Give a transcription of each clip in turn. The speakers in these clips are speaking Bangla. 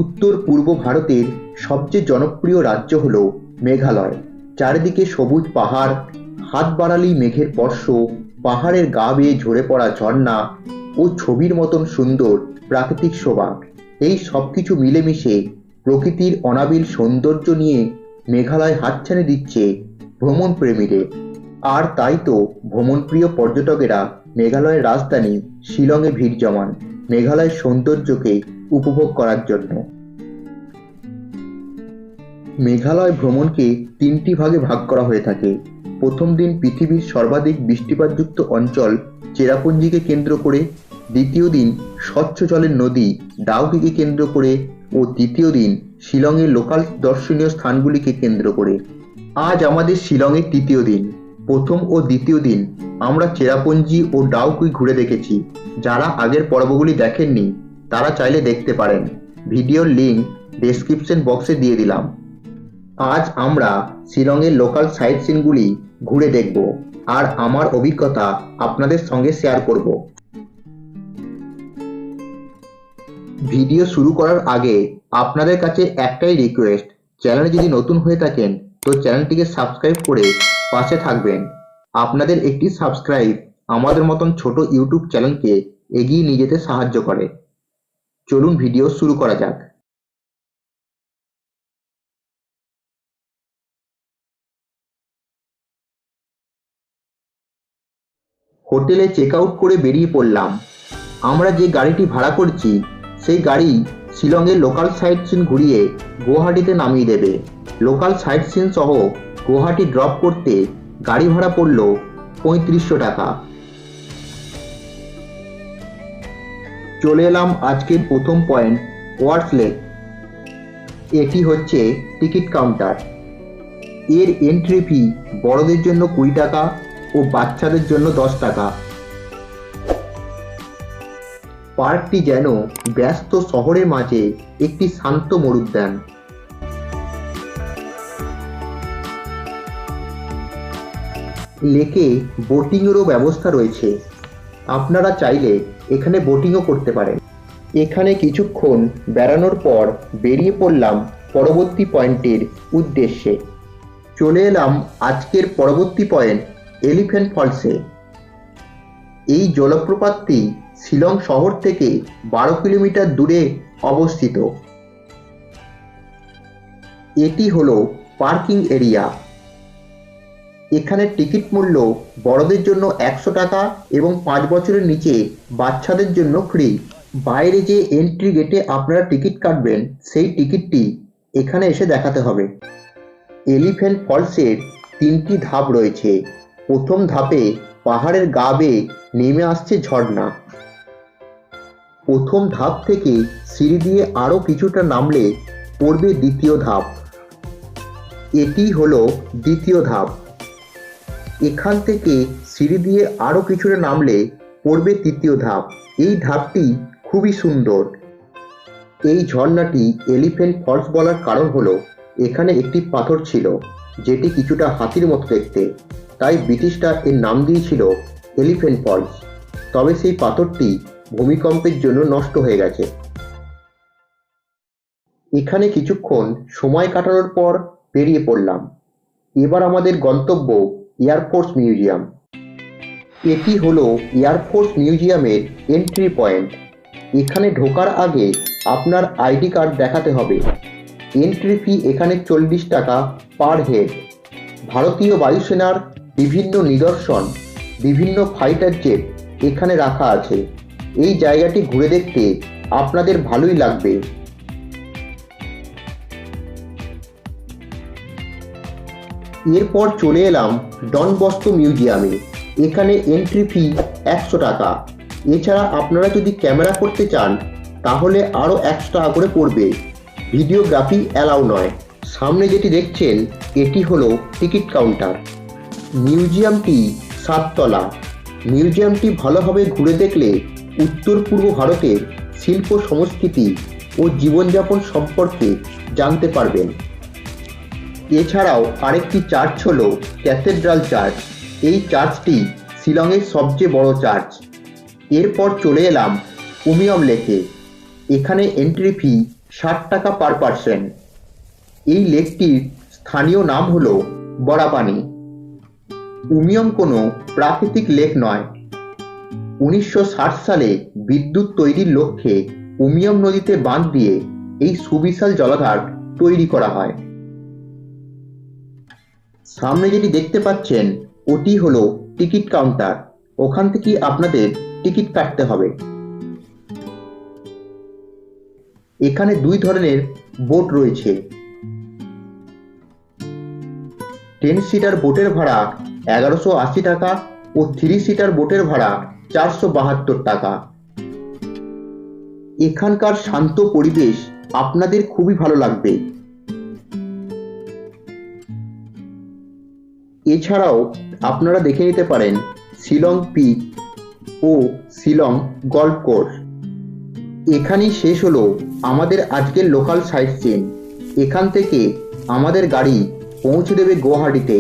উত্তর পূর্ব ভারতের সবচেয়ে জনপ্রিয় রাজ্য হল মেঘালয়। চারিদিকে সবুজ পাহাড়, হাত বাড়ালেই মেঘের স্পর্শ, পাহাড়ের গা বেয়ে ঝরে পড়া ঝর্ণা ও ছবির মতন সুন্দর প্রাকৃতিক শোভা। এই সব কিছু মিলেমিশে প্রকৃতির অনাবিল সৌন্দর্য নিয়ে মেঘালয় হাতছানি দিচ্ছে ভ্রমণ প্রেমীদের। আর তাই তো ভ্রমণপ্রিয় পর্যটকেরা মেঘালয়ের রাজধানী শিলংয়ে ভিড় জমান মেঘালয়ের সৌন্দর্যকে উপভোগ করার জন্য। মেঘালয় ভ্রমণকে তিনটি ভাগে ভাগ করা হয়ে থাকে। প্রথম দিন পৃথিবীর সর্বাধিক বৃষ্টিপাতযুক্ত অঞ্চল চেরাপুঞ্জিকে কেন্দ্র করে, দ্বিতীয় দিন স্বচ্ছ জলের নদী ডাউকিকে কেন্দ্র করে ও তৃতীয় দিন শিলংয়ের লোকাল দর্শনীয় স্থানগুলিকে কেন্দ্র করে। আজ আমাদের শিলংয়ের তৃতীয় দিন। প্রথম ও দ্বিতীয় দিন আমরা চেরাপুঞ্জি ও ডাউকি ঘুরে দেখেছি। যারা আগের পর্বগুলি দেখেননি তারা চাইলে দেখতে পারেন, ভিডিওর লিঙ্ক ডেসক্রিপশন বক্সে দিয়ে দিলাম। আজ আমরা শিলংয়ের লোকাল সাইট সিনগুলি ঘুরে দেখব আর আমার অভিজ্ঞতা আপনাদের সঙ্গে শেয়ার করব। ভিডিও শুরু করার আগে আপনাদের কাছে একটাই রিকোয়েস্ট, চ্যানেলে যদি নতুন হয়ে থাকেন তো চ্যানেলটিকে সাবস্ক্রাইব করে পাশে থাকবেন। আপনাদের একটি সাবস্ক্রাইব আমাদের মতন ছোট ইউটিউব চ্যানেলকে এগিয়ে নিয়ে যেতে সাহায্য করে। চলুন ভিডিও শুরু করা যাক। হোটেলে চেক আউট করে বেরিয়ে পড়লাম। আমরা যে গাড়িটি ভাড়া করছি সেই গাড়ি শিলংয়ের লোকাল সাইট সিন ঘুরিয়ে গুয়াহাটিতে নামিয়ে দেবে। লোকাল সাইট সিন সহ গুয়াহাটি ড্রপ করতে গাড়ি ভাড়া পড়ল 3500 টাকা। চলে এলাম আজকের প্রথম পয়েন্ট, ওয়ার্ডস লেক। এটি হচ্ছে টিকিট কাউন্টার। এর এন্ট্রি ফি বড়দের জন্য 20 টাকা ও বাচ্চাদের জন্য 10 টাকা। পার্কটি যেন ব্যস্ত শহরের মাঝে একটি শান্ত মরুদ্যান। লেকে বোটিংয়েরও ব্যবস্থা রয়েছে, আপনারা চাইলে এখানে বোটিংও করতে পারেন। এখানে কিছুক্ষণ বেড়ানোর পর বেরিয়ে পড়লাম পরবর্তী পয়েন্টের উদ্দেশ্যে। চলে এলাম আজকের পরবর্তী পয়েন্ট, এলিফ্যান্ট ফলসে। এই জলপ্রপাতটি শিলং শহর থেকে 12 কিলোমিটার দূরে অবস্থিত। এটি হলো পার্কিং এরিয়া। এখানে টিকিট মূল্য বড়দের জন্য 100 টাকা এবং 5 বছরের নিচে বাচ্চাদের জন্য ফ্রি। বাইরে যে এন্ট্রি গেটে আপনারা টিকিট কাটবেন সেই টিকিটটি এখানে এসে দেখাতে হবে। এলিফ্যান্ট ফলসের 3টি ধাপ রয়েছে। প্রথম ধাপে পাহাড়ের গা বেয়ে নেমে আসছে ঝর্ণা। প্রথম ধাপ থেকে সিঁড়ি দিয়ে আরও কিছুটা নামলে পড়বে দ্বিতীয় ধাপ। এটি হলো দ্বিতীয় ধাপ। এখান থেকে সিঁড়ি দিয়ে আরও কিছুটা নামলে পড়বে তৃতীয় ধাপ। এই ধাপটি খুবই সুন্দর। এই ঝর্ণাটি এলিফ্যান্ট ফলস বলার কারণ হলো এখানে একটি পাথর ছিল যেটি কিছুটা হাতির মতো দেখতে, তাই ব্রিটিশরা এর নাম দিয়েছিল এলিফ্যান্ট ফলস। তবে সেই পাথরটি ভূমিকম্পের জন্য নষ্ট হয়ে গেছে। এখানে কিছুক্ষণ সময় কাটানোর পর বেরিয়ে পড়লাম। এবার আমাদের গন্তব্য এয়ারফোর্স মিউজিয়াম। এটি হলো এয়ারফোর্স মিউজিয়ামের এন্ট্রি পয়েন্ট। এখানে ঢোকার আগে আপনার আইডি কার্ড দেখাতে হবে। এন্ট্রি ফি এখানে 40 টাকা পার হেড। ভারতীয় বায়ুসেনার বিভিন্ন নিদর্শন, বিভিন্ন ফাইটার জেট এখানে রাখা আছে। এই জায়গাটি ঘুরে দেখতে আপনাদের ভালোই লাগবে। এরপর চলে এলাম ডন বস্কো মিউজিয়ামে। এখানে এন্ট্রি ফি 100 টাকা। এছাড়া আপনারা যদি ক্যামেরা করতে চান তাহলে আরও 100 টাকা করে পড়বে। ভিডিওগ্রাফি অ্যালাউ নয়। সামনে যেটি দেখছেন এটি হলো টিকিট কাউন্টার। মিউজিয়ামটি 7 তলা। মিউজিয়ামটি ভালোভাবে ঘুরে দেখলে উত্তর পূর্ব ভারতের শিল্প সংস্কৃতি ও জীবনযাপন সম্পর্কে জানতে পারবেন। এছাড়াও আরেকটি চার্চ হলো ক্যাথেড্রাল চার্চ। এই চার্চটি শিলংয়ের সবচেয়ে বড় চার্চ। এরপর চলে এলাম উমিয়াম লেকে। এখানে এন্ট্রি ফি 60 টাকা পার পার্সন। এই লেকটির স্থানীয় নাম হলো বড়াপানি। উমিয়ম কোনো প্রাকৃতিক লেক নয়। 1960 সালে বিদ্যুৎ তৈরির লক্ষ্যে উমিয়ম নদীতে বাঁধ দিয়ে এই সুবিশাল জলাধার তৈরি করা হয়। সামনে যেটি দেখতে পাচ্ছেন ওটি হলো টিকিট কাউন্টার। ওখান থেকে আপনাদের টিকিট কাটতে হবে। এখানে দুই ধরনের বোট রয়েছে। 10 সিটার বোটের ভাড়া 1180 টাকা ও 3 সিটার বোটের ভাড়া 472 টাকা। এখানকার শান্ত পরিবেশ আপনাদের খুবই ভালো লাগবে। এছাড়াও আপনারা দেখে নিতে পারেন শিলং পিক ও শিলং গল্ফ কোর্স। এখানেই শেষ হলো আমাদের আজকের লোকাল সাইট সিন। এখান থেকে আমাদের গাড়ি পৌঁছে দেবে গুয়াহাটিতে।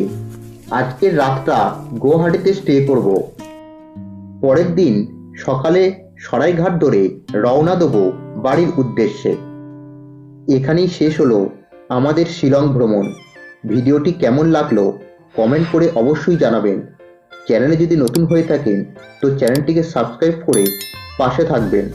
আজকের রাতটা গুয়াহাটিতে স্টে করব। পরের দিন সকালে সরাইঘাট ধরে রওনা দেবো বাড়ির উদ্দেশ্যে। এখানেই শেষ হলো আমাদের শিলং ভ্রমণ। ভিডিওটি কেমন লাগলো কমেন্ট করে অবশ্যই জানাবেন। চ্যানেলে যদি নতুন হয়ে থাকেন তো চ্যানেলটিকে সাবস্ক্রাইব করে পাশে থাকবেন।